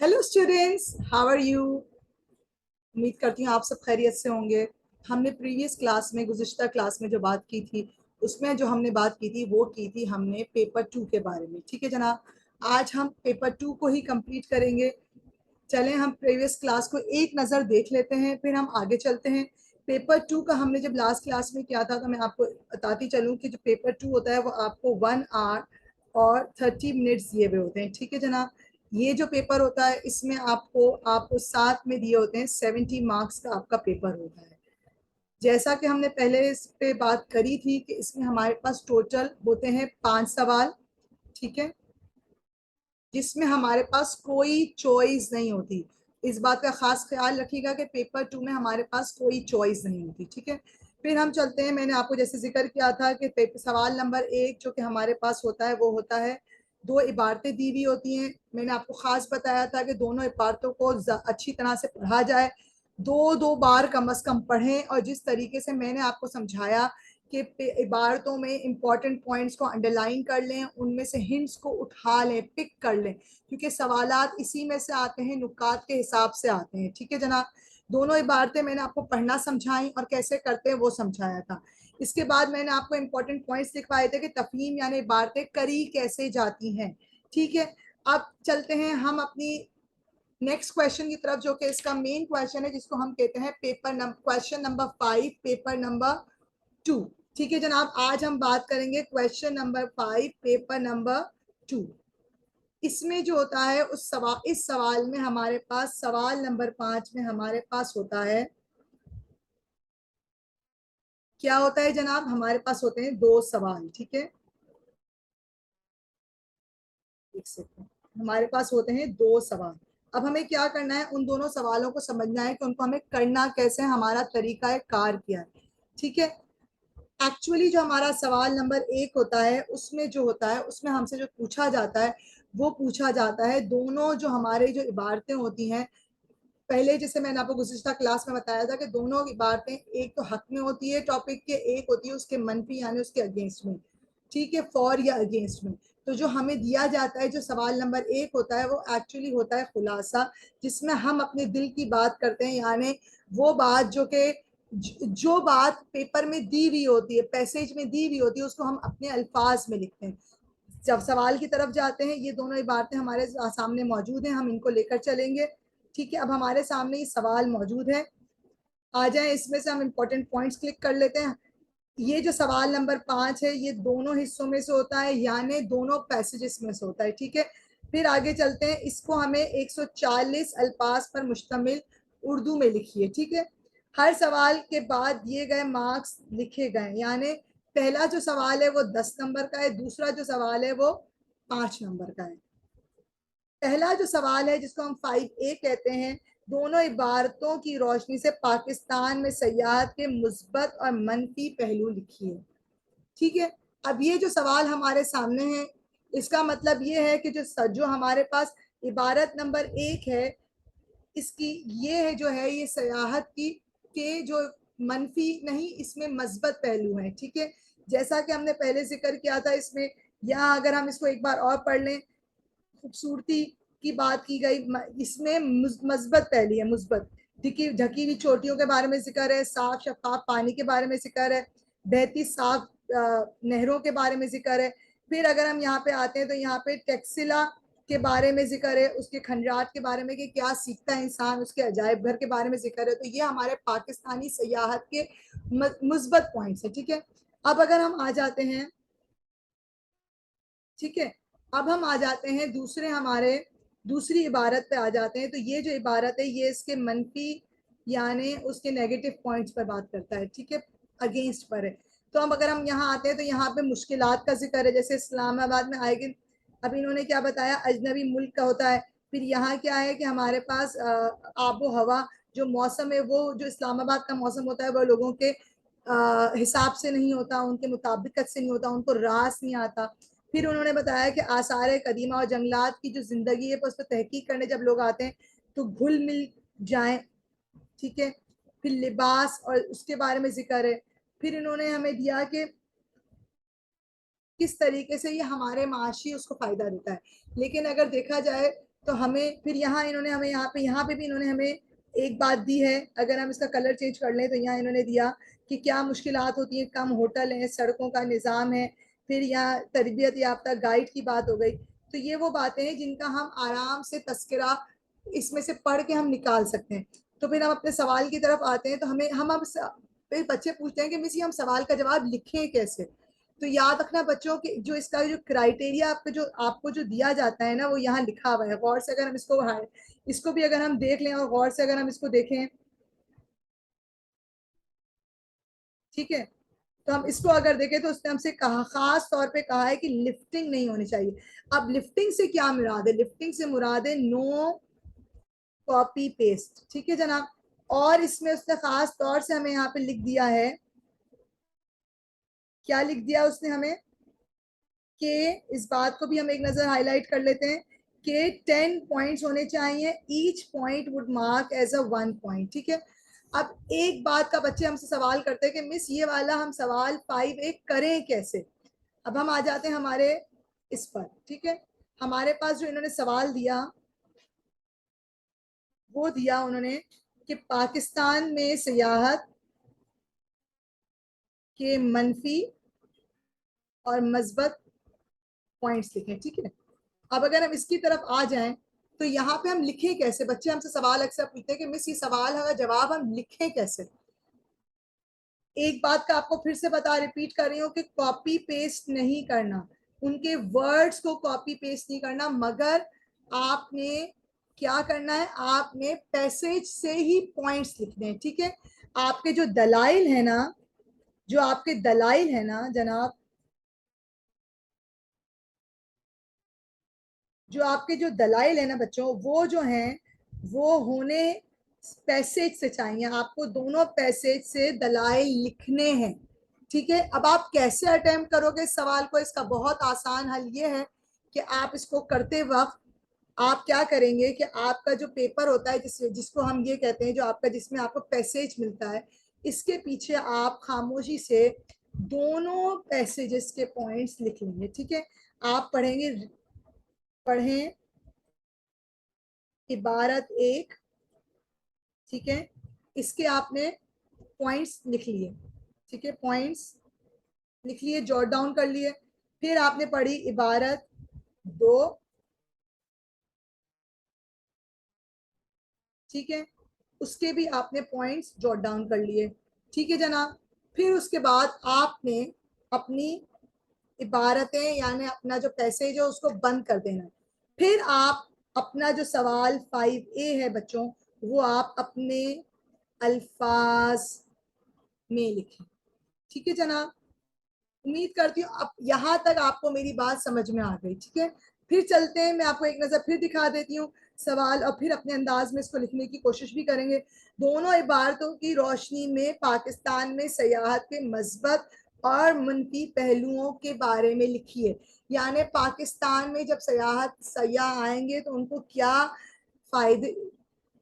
Hello students, how are you. उम्मीद करती हूँ आप सब खैरियत से होंगे। हमने प्रीवियस क्लास में, गुज़िश्ता क्लास में जो बात की थी, उसमें जो हमने बात की थी वो की थी हमने पेपर 2 के बारे में। ठीक है जनाब, आज हम पेपर 2 को ही कंप्लीट करेंगे। चलें हम प्रीवियस क्लास को एक नज़र देख लेते हैं, फिर हम आगे चलते हैं। पेपर 2 का हमने जब लास्ट क्लास में किया था तो मैं आपको बताती चलूँ कि जो पेपर 2 होता है वो आपको 1 आवर और 30 मिनट्स दिए हुए होते हैं। ठीक है जनाब, ये जो पेपर होता है इसमें आपको साथ में दिए होते हैं 70 मार्क्स का आपका पेपर होता है। जैसा कि हमने पहले इस पे बात करी थी कि इसमें हमारे पास टोटल होते हैं 5 सवाल। ठीक है, जिसमें हमारे पास कोई चॉइस नहीं होती। इस बात का खास ख्याल रखिएगा कि पेपर 2 में हमारे पास कोई चॉइस नहीं होती। ठीक है, फिर हम चलते हैं। मैंने आपको जैसे जिक्र किया था कि सवाल नंबर 1 जो कि हमारे पास होता है वो होता है, दो इबारतें दी हुई होती हैं। मैंने आपको खास बताया था कि दोनों इबारतों को अच्छी तरह से पढ़ा जाए, दो दो बार कम अज कम पढ़ें। और जिस तरीके से मैंने आपको समझाया कि इबारतों में इंपॉर्टेंट पॉइंट्स को अंडरलाइन कर लें, उनमें से हिंट्स को उठा लें, पिक कर लें, क्योंकि सवालात इसी में से आते हैं, नुकात के हिसाब से आते हैं। ठीक है जनाब, दोनों इबारतें मैंने आपको पढ़ना समझाई और कैसे करते हैं वो समझाया था। इसके बाद मैंने आपको इंपॉर्टेंट पॉइंट्स लिखवाए थे कि तफहीम यानी इबारतें करी कैसे जाती हैं। ठीक है, अब चलते हैं हम अपनी नेक्स्ट क्वेश्चन की तरफ, जो कि इसका मेन क्वेश्चन है, जिसको हम कहते हैं क्वेश्चन नंबर 5, पेपर नंबर 2। ठीक है जनाब, आज हम बात करेंगे क्वेश्चन नंबर 5, पेपर नंबर 2। इसमें जो होता है इस सवाल में हमारे पास, सवाल नंबर 5 में हमारे पास होता है, क्या होता है जनाब, हमारे पास होते हैं दो सवाल। ठीक है, एक सेकंड, हमारे पास होते हैं दो सवाल। अब हमें क्या करना है, उन दोनों सवालों को समझना है कि उनको हमें करना कैसे, हमारा तरीका कार क्या है। ठीक है, एक्चुअली जो हमारा सवाल नंबर 1 होता है उसमें जो होता है, उसमें हमसे जो पूछा जाता है वो पूछा जाता है, दोनों जो हमारे जो इबारतें होती हैं, पहले जैसे मैंने आपको गुज़िश्ता क्लास में बताया था कि दोनों इबारतें एक तो हक में होती है टॉपिक के, एक होती है उसके मनफी यानी उसके अगेंस्ट में। ठीक है, फॉर या अगेंस्ट में। तो जो हमें दिया जाता है, जो सवाल नंबर 1 होता है वो एक्चुअली होता है खुलासा, जिसमें हम अपने दिल की बात करते हैं, यानी वो बात जो बात पेपर में दी हुई होती है, पैसेज में दी हुई होती है, उसको हम अपने अल्फाज में लिखते हैं। जब सवाल की तरफ जाते हैं, ये दोनों इबारतें हमारे सामने मौजूद हैं, हम इनको लेकर चलेंगे। ठीक है, अब हमारे सामने ये सवाल मौजूद है, आ जाए इसमें से हम इंपॉर्टेंट पॉइंट्स क्लिक कर लेते हैं। ये जो सवाल नंबर 5 है ये दोनों हिस्सों में से होता है, यानी दोनों पैसेजेस में से होता है। ठीक है, फिर आगे चलते हैं। इसको हमें 140 अल्फाज पर मुश्तमिल उर्दू में लिखिए। ठीक है, हर सवाल के बाद दिए गए मार्क्स लिखे गए, यानी पहला जो सवाल है वो 10 नंबर का है, दूसरा जो सवाल है वो 5 नंबर का है। पहला जो सवाल है, जिसको हम 5A कहते हैं, दोनों इबारतों की रोशनी से पाकिस्तान में सयाहत के मुस्बत और मनफी पहलू लिखिए। ठीक है, अब ये जो सवाल हमारे सामने है, इसका मतलब ये है कि जो हमारे पास इबारत नंबर 1 है, इसकी ये है जो है, ये सयाहत की के जो मनफी नहीं, इसमें मस्बत पहलू हैं। ठीक है, जैसा कि हमने पहले जिक्र किया था, इसमें यहाँ अगर हम इसको एक बार और पढ़ लें, खूबसूरती की बात की गई, इसमें मस्बत पहली है, मुस्बत। ढकी ढकी हुई चोटियों के बारे में जिक्र है, साफ शफाफ पानी के बारे में जिक्र है, बहती साफ नहरों के बारे में जिक्र है। फिर अगर हम यहाँ पे आते हैं तो यहाँ पे टेक्सिला के बारे में जिक्र है, उसके खंडरात के बारे में कि क्या सीखता है इंसान, उसके अजायब घर के बारे में जिक्र है। तो ये हमारे पाकिस्तानी सयाहत के मुस्बत पॉइंट्स है। ठीक है, अब अगर हम आ जाते हैं, ठीक है, अब हम आ जाते हैं दूसरी इबारत पे आ जाते हैं। तो ये जो इबारत है ये इसके मनफी यानी उसके नेगेटिव पॉइंट्स पर बात करता है। ठीक है, अगेंस्ट पर है। तो अब अगर हम यहाँ आते हैं तो यहाँ पे मुश्किलात का जिक्र है, जैसे इस्लामाबाद में आएगी। अब इन्होंने क्या बताया, अजनबी मुल्क का होता है। फिर यहाँ क्या है कि हमारे पास आबो हवा, जो मौसम है वो, जो इस्लामाबाद का मौसम होता है वो लोगों के हिसाब से नहीं होता, उनके मुताबिकत से नहीं होता, उनको रास नहीं आता। फिर उन्होंने बताया कि आसार कदीमा और जंगलात की जो जिंदगी है उस पर तहकीक करने जब लोग आते हैं तो घुल मिल जाए। ठीक है, फिर लिबास और उसके बारे में जिक्र है। फिर इन्होंने हमें दिया कि किस तरीके से ये हमारे माशी उसको फायदा देता है। लेकिन अगर देखा जाए तो हमें फिर यहाँ इन्होंने हमें यहाँ पे भी इन्होंने हमें एक बात दी है। अगर हम इसका कलर चेंज कर लें तो यहाँ इन्होंने दिया कि क्या मुश्किलात होती है, कम होटल है, सड़कों का निज़ाम है, फिर यहाँ तरबियत याफ्ता गाइड की बात हो गई। तो ये वो बातें हैं जिनका हम आराम से तस्करा इसमें से पढ़ के हम निकाल सकते हैं। तो फिर हम अपने सवाल की तरफ आते हैं। तो हमें हम अब फिर बच्चे पूछते हैं कि मिस ये हम सवाल का जवाब लिखें कैसे। तो याद रखना बच्चों के जो इसका जो क्राइटेरिया आपको जो दिया जाता है ना, वो यहाँ लिखा हुआ है। गौर से अगर हम इसको भी अगर हम देख लें और गौर से अगर हम इसको देखें, ठीक है, तो हम इसको अगर देखें तो उसने हमसे कहा, खास तौर पे कहा है कि लिफ्टिंग नहीं होनी चाहिए। अब लिफ्टिंग से क्या मुराद है? लिफ्टिंग से मुराद है नो कॉपी पेस्ट। ठीक है जनाब। और इसमें उसने खास तौर से हमें यहाँ पे लिख दिया है, क्या लिख दिया उसने हमें, कि इस बात को भी हम एक नजर हाईलाइट कर लेते हैं कि 10 पॉइंट्स होने चाहिए, each point would mark as a 1 point. ठीक है। अब एक बात का बच्चे हमसे सवाल करते हैं कि मिस ये वाला हम सवाल 5A करें कैसे। अब हम आ जाते हैं हमारे इस पर। ठीक है। हमारे पास जो इन्होंने सवाल दिया वो दिया उन्होंने कि पाकिस्तान में सियाहत के मनफी और मस्बत पॉइंट्स लिखें। ठीक है। अब अगर हम इसकी तरफ आ जाएं तो यहाँ पे हम लिखें कैसे। बच्चे हमसे सवाल अक्सर पूछते हैं कि मिस ये सवाल का जवाब हम लिखें कैसे। एक बात का आपको फिर से रिपीट कर रही हूँ कि कॉपी पेस्ट नहीं करना, उनके वर्ड्स को कॉपी पेस्ट नहीं करना, मगर आपने क्या करना है, आपने पैसेज से ही पॉइंट्स लिखने हैं। ठीक है। आपके जो दलाइल है ना, जो आपके दलाइल है ना जनाब, जो आपके जो दलाइल है ना बच्चों, वो जो हैं वो होने पैसेज से चाहिए। आपको दोनों पैसेज से दलाइल लिखने हैं। ठीक है। अब आप कैसे अटेम्प्ट करोगे इस सवाल को? इसका बहुत आसान हल ये है कि आप इसको करते वक्त आप क्या करेंगे कि आपका जो पेपर होता है जिसको हम ये कहते हैं, जो आपका जिसमें आपको पैसेज मिलता है, इसके पीछे आप खामोशी से दोनों पैसेजेस के पॉइंट्स लिख लेंगे। ठीक है। आप पढ़ें इबारत एक। ठीक है। इसके आपने पॉइंट्स लिख लिए। ठीक है। पॉइंट्स लिख लिए, जॉट डाउन कर लिए। फिर आपने पढ़ी इबारत दो। ठीक है। उसके भी आपने पॉइंट्स जॉट डाउन कर लिए। ठीक है जनाब। फिर उसके बाद आपने अपनी इबारतें यानी अपना जो पैसेज है उसको बंद कर देना। फिर आप अपना जो सवाल 5A है बच्चों, वो आप अपने अल्फाज में लिखें। ठीक है जनाब। उम्मीद करती हूँ अब यहाँ तक आपको मेरी बात समझ में आ गई। ठीक है। फिर चलते हैं, मैं आपको एक नजर फिर दिखा देती हूँ सवाल, और फिर अपने अंदाज में इसको लिखने की कोशिश भी करेंगे। दोनों इबारतों की रोशनी में पाकिस्तान में सयाहत के मस्बत और मुनफी पहलुओं के बारे में लिखिए। यानी पाकिस्तान में जब सयाह आएंगे तो उनको क्या फायदे,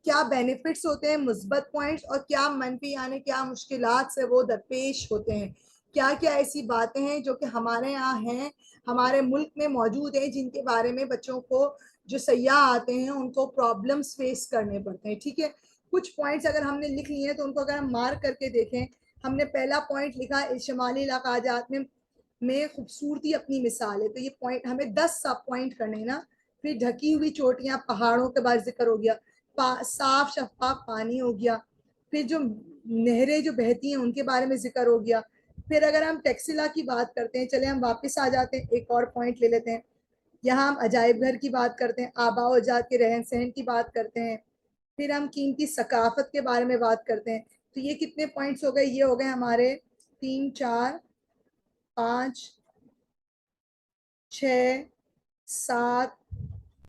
क्या बेनिफिट्स होते हैं, मुस्बत पॉइंट्स, और क्या मनफी यानी क्या मुश्किलात से वो दरपेश होते हैं। क्या क्या ऐसी बातें हैं जो कि हमारे यहाँ हैं, हमारे मुल्क में मौजूद है, जिनके बारे में बच्चों को जो सयाह आते हैं उनको प्रॉब्लम्स फेस करने पड़ते हैं। ठीक है। कुछ पॉइंट्स अगर हमने लिख लिए हैं तो उनको अगर हम मार्क करके देखें, हमने पहला पॉइंट लिखा शुमाली इलाकाजात में खूबसूरती अपनी मिसाल है। तो ये पॉइंट हमें 10 सब पॉइंट करने हैं ना। फिर ढकी हुई चोटियां, पहाड़ों के बारे जिक्र हो गया, साफ शफाफ पानी हो गया, फिर जो नहरें जो बहती हैं उनके बारे में जिक्र हो गया। फिर अगर हम टेक्सिला की बात करते हैं, चले हम वापस आ जाते हैं, एक और पॉइंट ले लेते हैं। यहाँ हम अजायब घर की बात करते हैं, आबा अजाद के रहन सहन की बात करते हैं, फिर हम कीमती सकाफत के बारे में बात करते हैं। तो ये कितने पॉइंट्स हो गए? ये हो गए हमारे 3 4 5 6 7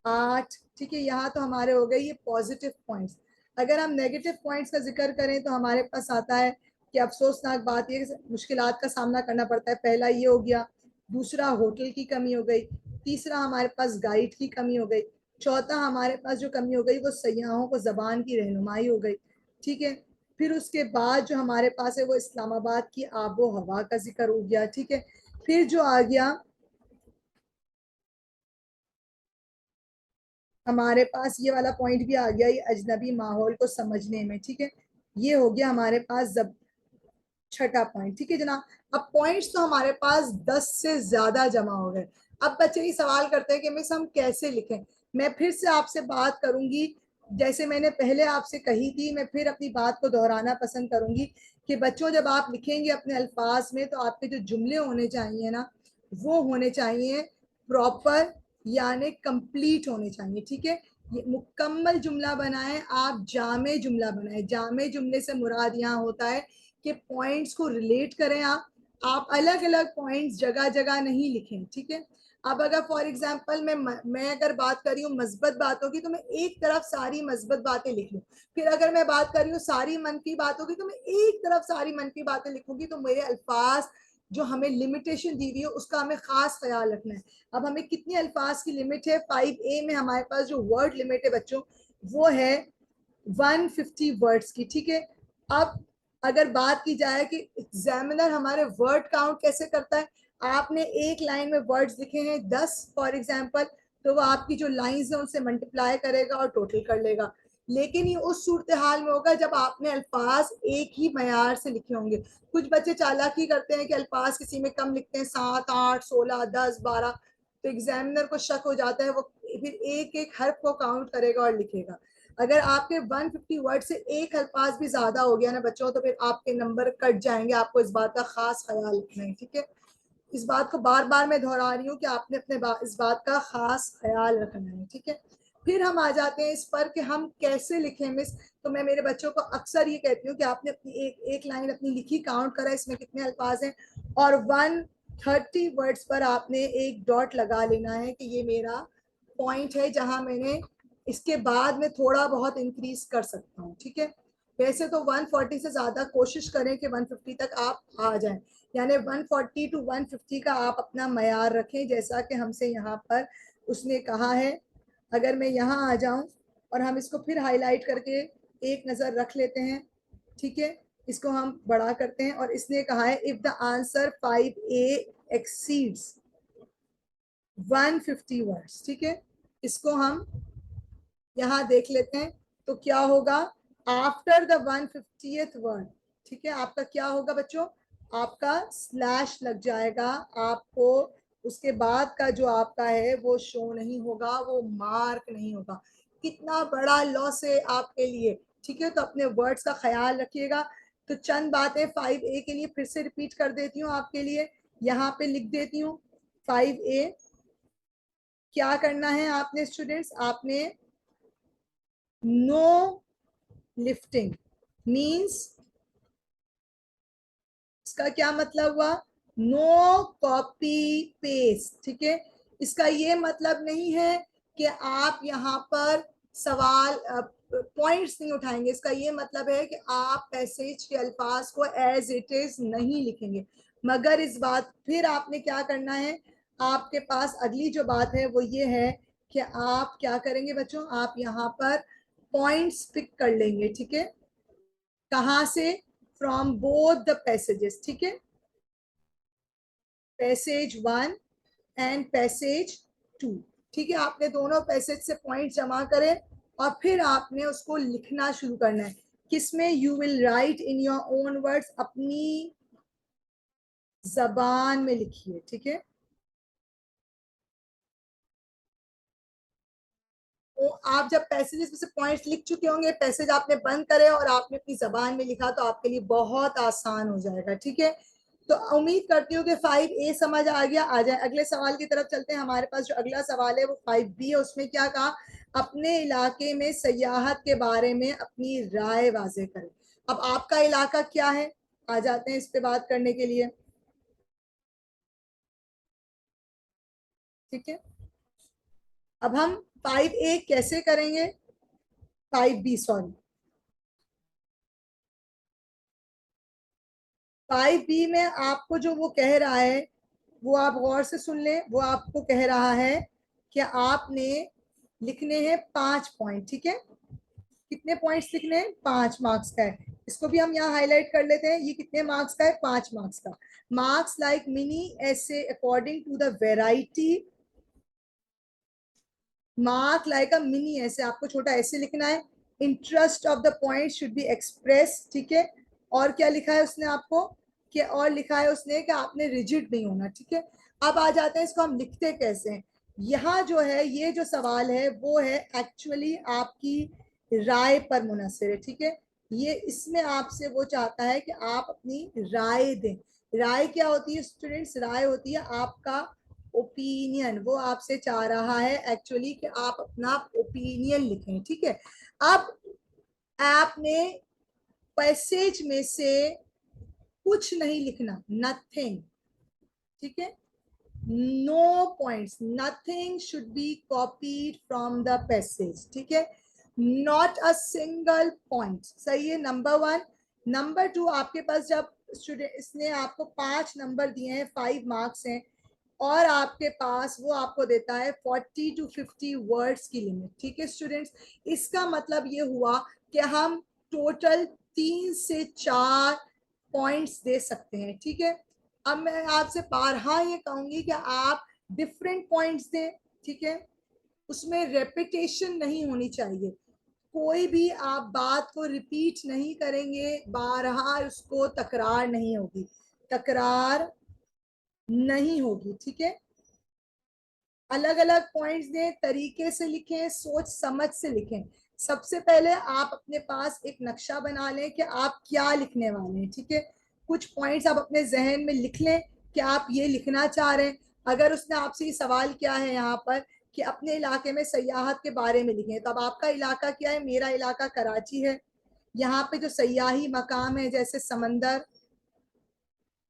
8। ठीक है। यहाँ तो हमारे हो गए ये पॉजिटिव पॉइंट्स। अगर हम नेगेटिव पॉइंट्स का जिक्र करें तो हमारे पास आता है कि अफसोसनाक बात यह मुश्किलात का सामना करना पड़ता है। पहला ये हो गया, दूसरा होटल की कमी हो गई, तीसरा हमारे पास गाइड की कमी हो गई, चौथा हमारे पास जो कमी हो गई वो सयाहों को जबान की रहनुमाई हो गई। ठीक है। फिर उसके बाद जो हमारे पास है वो इस्लामाबाद की आबो हवा का जिक्र हो गया। ठीक है। फिर जो आ गया हमारे पास ये वाला पॉइंट भी आ गया ये अजनबी माहौल को समझने में, ठीक है। ये हो गया हमारे पास जब छठा पॉइंट, ठीक है जनाब। अब पॉइंट्स तो हमारे पास 10 से ज्यादा जमा हो गए। अब बच्चे ही सवाल करते हैं कि मिस हम कैसे लिखें। मैं फिर से आपसे बात करूंगी, जैसे मैंने पहले आपसे कही थी, मैं फिर अपनी बात को दोहराना पसंद करूंगी कि बच्चों जब आप लिखेंगे अपने अल्फाज में तो आपके जो जुमले होने चाहिए ना, वो होने चाहिए प्रॉपर, यानी कंप्लीट होने चाहिए, ठीक है। ये मुकम्मल जुमला बनाएं, आप जामे जुमला बनाएं। जामे जुमले से मुराद यहाँ होता है कि पॉइंट्स को रिलेट करें। आप अलग अलग पॉइंट्स जगह जगह नहीं लिखें, ठीक है। अब अगर फॉर एग्जांपल मैं अगर बात कर रही हूँ मस्बत बातों की तो मैं एक तरफ सारी मस्बत बातें लिख लूँ, फिर अगर मैं बात कर रही हूँ सारी मनफी बातों की तो मैं एक तरफ सारी मनफी बातें लिखूंगी। तो मेरे अल्फाज जो हमें लिमिटेशन दी हुई है उसका हमें खास ख्याल रखना है। अब हमें कितने अल्फाज की लिमिट है, 5A में हमारे पास जो वर्ड लिमिट है बच्चों वो है 150 वर्ड्स की, ठीक है। अब अगर बात की जाए कि एग्जामिनर हमारे वर्ड काउंट कैसे करता है, आपने एक लाइन में वर्ड्स लिखे हैं 10 फॉर एग्जांपल, तो वो आपकी जो लाइंस है उनसे मल्टीप्लाई करेगा और टोटल कर लेगा। लेकिन ये उस सूरत हाल में होगा जब आपने अल्फाज एक ही मयार से लिखे होंगे। कुछ बच्चे चालाकी करते हैं कि अल्फाज किसी में कम लिखते हैं, 7, 8, 16, 10, 12, तो एग्जामिनर को शक हो जाता है, वो फिर एक एक हर्फ को काउंट करेगा और लिखेगा। अगर आपके 150 वर्ड से एक अल्फाज भी ज्यादा हो गया ना बच्चों तो फिर आपके नंबर कट जाएंगे। आपको इस बात का खास ख्याल रखना है, ठीक है। इस बात को बार बार मैं दोहरा रही हूँ कि आपने इस बात का खास ख्याल रखना है, ठीक है। फिर हम आ जाते हैं इस पर कि हम कैसे लिखें मिस। तो मैं मेरे बच्चों को अक्सर ये कहती हूँ कि आपने अपनी एक लाइन अपनी लिखी, काउंट करा इसमें कितने अल्फाज हैं, और 130 वर्ड्स पर आपने एक डॉट लगा लेना है कि ये मेरा पॉइंट है जहां मैंने इसके बाद में थोड़ा बहुत इंक्रीज कर सकता हूँ, ठीक है। वैसे तो 140 से ज्यादा कोशिश करें कि 150 तक आप आ जाएं, यानी 140 टू 150 का आप अपना मयार रखें जैसा कि हमसे यहाँ पर उसने कहा है। अगर मैं यहाँ आ जाऊं और हम इसको फिर हाईलाइट करके एक नजर रख लेते हैं, ठीक है। इसको हम बड़ा करते हैं और इसने कहा है if the answer 5A exceeds 150 words, ठीक है। इसको हम यहाँ देख लेते हैं तो क्या होगा आफ्टर द 150th वर्ड, ठीक है। आपका क्या होगा बच्चों, आपका स्लैश लग जाएगा, आपको उसके बाद का जो आपका है वो शो नहीं होगा, वो मार्क नहीं होगा। कितना बड़ा लॉस है आपके लिए, ठीक है। तो अपने वर्ड्स का ख्याल रखिएगा। तो चंद बातें 5A के लिए फिर से रिपीट कर देती हूँ आपके लिए, यहाँ पे लिख देती हूँ। 5A क्या करना है आपने स्टूडेंट्स, आपने नो लिफ्टिंग मीन्स, इसका क्या मतलब हुआ, नो कॉपी पेस्ट, ठीक है। इसका ये मतलब नहीं है कि आप यहाँ पर सवाल पॉइंट्स नहीं उठाएंगे। इसका ये मतलब है कि आप पैसेज के अल्फाज को एज इट इज नहीं लिखेंगे। मगर इस बात फिर आपने क्या करना है, आपके पास अगली जो बात है वो ये है कि आप क्या करेंगे बच्चों, आप यहाँ पर पॉइंट्स पिक कर लेंगे, ठीक है। कहां से, फ्रॉम बोथ द पैसेजेस, ठीक है। पैसेज 1 एंड पैसेज 2, ठीक है। आपने दोनों पैसेज से पॉइंट जमा करें और फिर आपने उसको लिखना शुरू करना है। किसमें, you will write in your own words, अपनी जबान में लिखिए, ठीक है। तो आप जब पैसेजेस में से पॉइंट्स लिख चुके होंगे, पैसेज आपने बंद करे और आपने अपनी जबान में लिखा तो आपके लिए बहुत आसान हो जाएगा, ठीक है। तो उम्मीद करती हूँ कि 5A समझ आ गया। आ जाए अगले सवाल की तरफ चलते हैं। हमारे पास जो अगला सवाल है वो 5B है। उसमें क्या कहा, अपने इलाके में सयाहत के बारे में अपनी राय वाजे करें। अब आपका इलाका क्या है, आ जाते हैं इस पे बात करने के लिए, ठीक है। अब हम 5A कैसे करेंगे, 5B सॉरी, 5B में आपको जो वो कह रहा है वो आप गौर से सुन लें। वो आपको कह रहा है कि आपने लिखने हैं 5 पॉइंट, ठीक है। कितने पॉइंट्स लिखने हैं, 5 मार्क्स का है। इसको भी हम यहाँ हाईलाइट कर लेते हैं, ये कितने मार्क्स का है, 5 मार्क्स का। Marks like mini essay according to the variety mark like a mini essay, आपको छोटा ऐसे लिखना है। Interest of the point should be express, ठीक है। और क्या लिखा है उसने आपको, कि और लिखा है उसने कि आपने रिजिड नहीं होना, ठीक है। अब आ जाते हैं इसको हम लिखते कैसे हैं। यहाँ जो है ये जो सवाल है वो है एक्चुअली आपकी राय पर मुनहसर है, ठीक है। ये इसमें आपसे वो चाहता है कि आप अपनी राय दें। राय क्या होती है स्टूडेंट्स, राय होती है आपका ओपिनियन। वो आपसे चाह रहा है एक्चुअली कि आप अपना ओपिनियन लिखें, ठीक है। अब आपने पैसेज में से कुछ नहीं लिखना, नथिंग, ठीक है। No points, nothing should be copied from the passage, ठीक है। नॉट अ सिंगल पॉइंट, सही है, नंबर वन। नंबर टू, आपके पास जब स्टूडेंट इसने आपको 5 नंबर दिए हैं, 5 मार्क्स हैं, और आपके पास वो आपको देता है 40 to 50 वर्ड्स की लिमिट, ठीक है स्टूडेंट्स। इसका मतलब ये हुआ कि हम टोटल 3 से 4 पॉइंट्स दे सकते हैं, ठीक है। अब मैं आपसे बारहा ये कहूंगी कि आप डिफरेंट पॉइंट्स दें, ठीक है। उसमें रेपिटेशन नहीं होनी चाहिए, कोई भी आप बात को रिपीट नहीं करेंगे, बारहा उसको तकरार नहीं होगी, तकरार नहीं होगी, ठीक है। अलग अलग पॉइंट्स दें, तरीके से लिखें, सोच समझ से लिखें। सबसे पहले आप अपने पास एक नक्शा बना लें कि आप क्या लिखने वाले हैं, ठीक है। कुछ पॉइंट्स आप अपने जहन में लिख लें कि आप ये लिखना चाह रहे हैं। अगर उसने आपसे ये सवाल किया है यहाँ पर कि अपने इलाके में सयाहत के बारे में लिखें, तो अब आपका इलाका क्या है, मेरा इलाका कराची है। यहाँ पे जो सयाही मकाम है जैसे समंदर,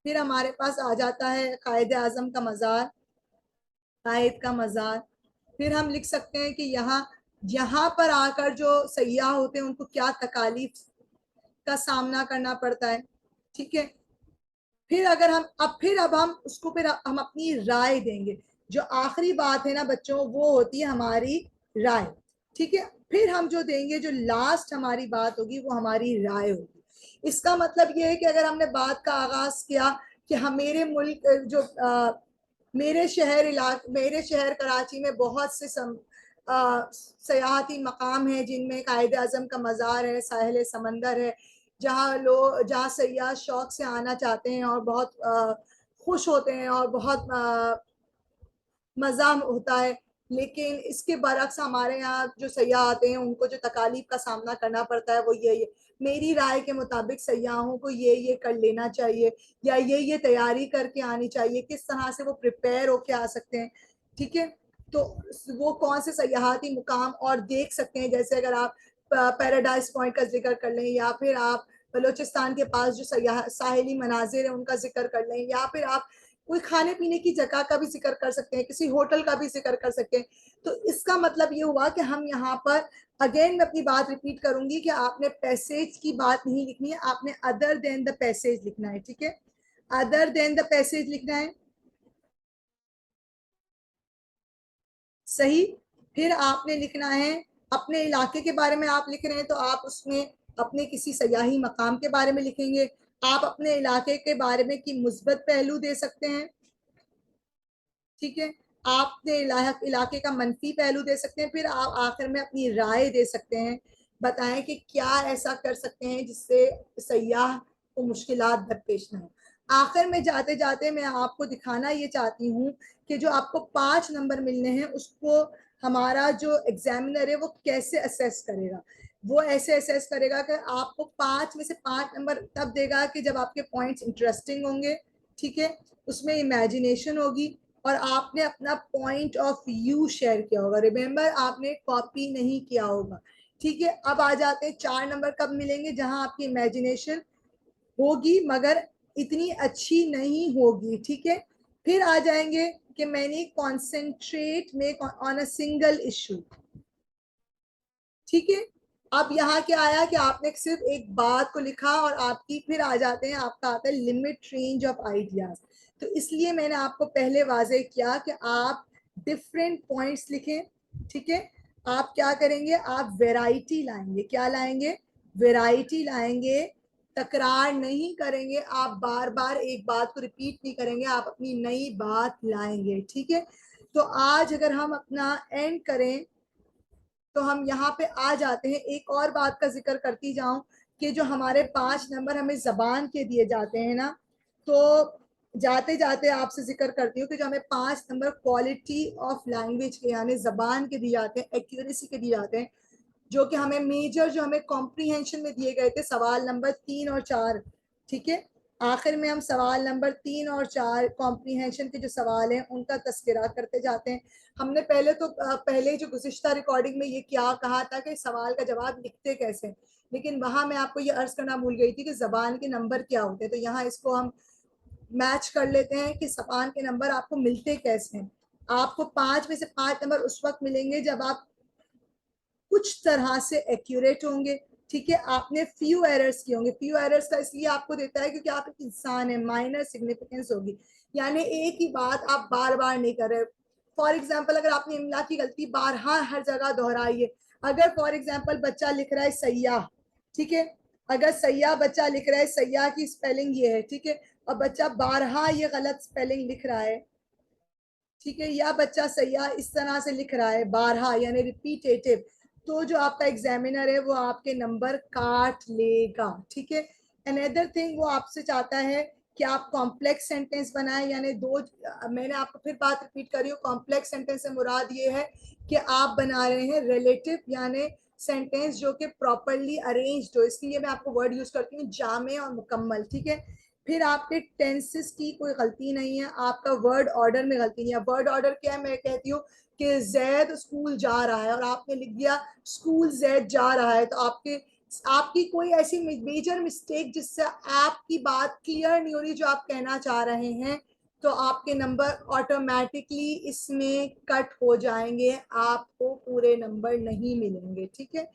फिर हमारे पास आ जाता है कायद आजम का मज़ार, कायद का मज़ार। फिर हम लिख सकते हैं कि यहाँ यहाँ पर आकर जो सयाह होते हैं उनको क्या तकालीफ का सामना करना पड़ता है, ठीक है। फिर अगर हम अब हम उसको फिर हम अपनी राय देंगे। जो आखिरी बात है ना बच्चों, वो होती है हमारी राय, ठीक है। फिर हम जो देंगे, जो लास्ट हमारी बात होगी वो हमारी राय होगी। इसका मतलब ये है कि अगर हमने बात का आगाज किया कि हम मेरे मुल्क जो मेरे शहर कराची में बहुत से सयाहती मकाम है जिनमें कायद आजम का मज़ार है, साहिल समंदर है, जहाँ सयाह शौक से आना चाहते हैं और बहुत खुश होते हैं और बहुत मज़ा होता है। लेकिन इसके बरक्स हमारे यहाँ जो सयाह आते हैं उनको जो तकालीफ का सामना करना पड़ता है वो ये मेरी राय के मुताबिक सयाहों को ये कर लेना चाहिए, या ये तैयारी करके आनी चाहिए, किस तरह से वो प्रिपेयर होके आ सकते हैं, ठीक है। तो वो कौन से सयाहती मुकाम और देख सकते हैं, जैसे अगर आप पैराडाइज पॉइंट का जिक्र कर लें, या फिर आप बलोचिस्तान के पास जो साहिली मनाजिर है उनका जिक्र कर लें, या फिर आप कोई खाने पीने की जगह का भी जिक्र कर सकते हैं, किसी होटल का भी जिक्र कर सकते हैं। तो इसका मतलब ये हुआ कि हम यहाँ पर अगेन मैं अपनी बात रिपीट करूंगी कि आपने पैसेज की बात नहीं लिखनी है, आपने अदर देन द पैसेज लिखना है, ठीक है। अदर देन द पैसेज लिखना है, सही। फिर आपने लिखना है अपने इलाके के बारे में, आप लिख रहे हैं तो आप उसमें अपने किसी सयाही मकाम के बारे में लिखेंगे। आप अपने इलाके के बारे में की मुस्बत पहलू दे सकते हैं, ठीक है। आपने इलाके का मनफी पहलू दे सकते हैं। फिर आप आखिर में अपनी राय दे सकते हैं, बताएं कि क्या ऐसा कर सकते हैं जिससे सयाह को मुश्किलात दरपेश ना हो। आखिर में जाते जाते मैं आपको दिखाना ये चाहती हूँ कि जो आपको 5 नंबर मिलने हैं उसको हमारा जो एग्जामिनर है वो कैसे असेस करेगा। वो ऐसे असेस करेगा कि आपको 5 में से 5 नंबर तब देगा कि जब आपके पॉइंट्स इंटरेस्टिंग होंगे, ठीक है, उसमें इमेजिनेशन होगी, और आपने अपना पॉइंट ऑफ व्यू शेयर किया होगा। रिमेंबर, आपने कॉपी नहीं किया होगा, ठीक है। अब आ जाते हैं 4 नंबर कब मिलेंगे, जहां आपकी इमेजिनेशन होगी मगर इतनी अच्छी नहीं होगी, ठीक है। फिर आ जाएंगे कि मैंने concentrate make on a single issue, ठीक है। अब यहाँ क्या आया कि आपने सिर्फ एक बात को लिखा, और आपकी फिर आ जाते हैं, आपका आता है लिमिट रेंज ऑफ आइडियाज। तो इसलिए मैंने आपको पहले वाजे किया कि आप डिफरेंट पॉइंट्स लिखें, ठीक है। आप क्या करेंगे, आप वैरायटी लाएंगे, क्या लाएंगे, वैरायटी लाएंगे, तकरार नहीं करेंगे, आप बार बार एक बात को रिपीट नहीं करेंगे, आप अपनी नई बात लाएंगे, ठीक है। तो आज अगर हम अपना एंड करें तो हम यहाँ पे आ जाते हैं। एक और बात का जिक्र करती जाऊं कि जो हमारे 5 नंबर हमें जबान के दिए जाते हैं ना, तो जाते जाते आपसे जिक्र करती हूँ कि जो हमें 5 नंबर क्वालिटी ऑफ लैंग्वेज के यानी जबान के दिए जाते हैं, एक्यूरेसी के दिए जाते हैं, जो कि हमें मेजर जो हमें कॉम्प्रीहेंशन में दिए गए थे सवाल नंबर 3 और 4। ठीक है, आखिर में हम सवाल नंबर 3 और 4 कॉम्प्रीहेंशन के जो सवाल हैं उनका तस्करा करते जाते हैं। हमने पहले जो गुज़िश्ता रिकॉर्डिंग में ये क्या कहा था कि सवाल का जवाब लिखते कैसे, लेकिन वहां मैं आपको ये अर्ज करना भूल गई थी कि जबान के नंबर क्या होते हैं। तो यहाँ इसको हम मैच कर लेते हैं कि जबान के नंबर आपको मिलते कैसे हैं। आपको 5 में से 5 नंबर उस वक्त मिलेंगे जब आप कुछ तरह से एक्यूरेट होंगे। ठीक है, आपने फ्यू एरर्स किए होंगे। फ्यू एरर्स का इसलिए आपको देता है क्योंकि आप एक इंसान है, माइनर सिग्निफिकेंस होगी, यानी एक ही बात आप बार बार नहीं कर रहे। फॉर एग्जाम्पल, अगर आपने इमला की गलती बारहा हर जगह दोहराई है, अगर फॉर एग्जाम्पल बच्चा लिख रहा है सैयाह, ठीक है, अगर सैयाह बच्चा लिख रहा है, सैयाह की स्पेलिंग ये है, ठीक है, और बच्चा बारहा ये गलत स्पेलिंग लिख रहा है, ठीक है, या बच्चा सैयाह इस तरह से लिख रहा है बारहा यानी रिपीटेटिव, तो जो आपका एग्जामिनर है वो आपके नंबर काट लेगा। ठीक है, अनदर थिंग वो आपसे चाहता है कि आप कॉम्प्लेक्स सेंटेंस बनाएं, यानी मैंने आपको फिर बात रिपीट करी हूँ, कॉम्प्लेक्स सेंटेंस से मुराद ये है कि आप बना रहे हैं रिलेटिव यानी सेंटेंस जो कि प्रॉपरली अरेंज्ड हो, इसलिए मैं आपको वर्ड यूज करती हूँ जामे और मुकम्मल। ठीक है, फिर आपके टेंसेस की कोई गलती नहीं है, आपका वर्ड ऑर्डर में गलती नहीं है। वर्ड ऑर्डर क्या है, मैं कहती हूँ कि जैद स्कूल जा रहा है और आपने लिख दिया स्कूल जैद जा रहा है, तो आपकी कोई ऐसी मेजर मिस्टेक जिससे आपकी बात क्लियर नहीं हो रही जो आप कहना चाह रहे हैं, तो आपके नंबर ऑटोमेटिकली इसमें कट हो जाएंगे, आपको पूरे नंबर नहीं मिलेंगे। ठीक है,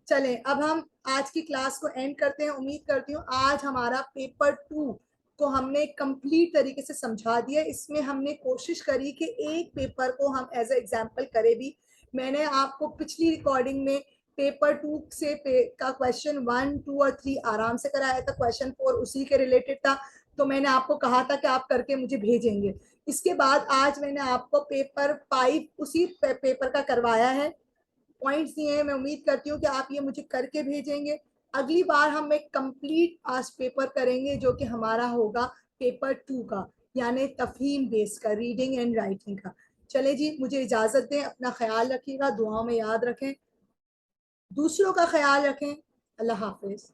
चलें अब हम आज की क्लास को एंड करते हैं। उम्मीद करती हूँ आज हमारा पेपर 2 को हमने कंप्लीट तरीके से समझा दिया। इसमें हमने कोशिश करी कि एक पेपर को हम एज ए एग्जाम्पल करें भी। मैंने आपको पिछली रिकॉर्डिंग में पेपर 2 से का क्वेश्चन 1, 2 और 3 आराम से कराया था, क्वेश्चन 4 उसी के रिलेटेड था, तो मैंने आपको कहा था कि आप करके मुझे भेजेंगे। इसके बाद आज मैंने आपको पेपर 5 उसी पेपर का करवाया है, पॉइंट्स दिए हैं। मैं उम्मीद करती हूँ कि आप ये मुझे करके भेजेंगे। अगली बार हम एक कंप्लीट आज पेपर करेंगे जो कि हमारा होगा पेपर 2 का, यानी तफहीम बेस का, रीडिंग एंड राइटिंग का। चले जी, मुझे इजाजत दें, अपना ख्याल रखिएगा, दुआओं में याद रखें, दूसरों का ख्याल रखें। अल्लाह हाफिज।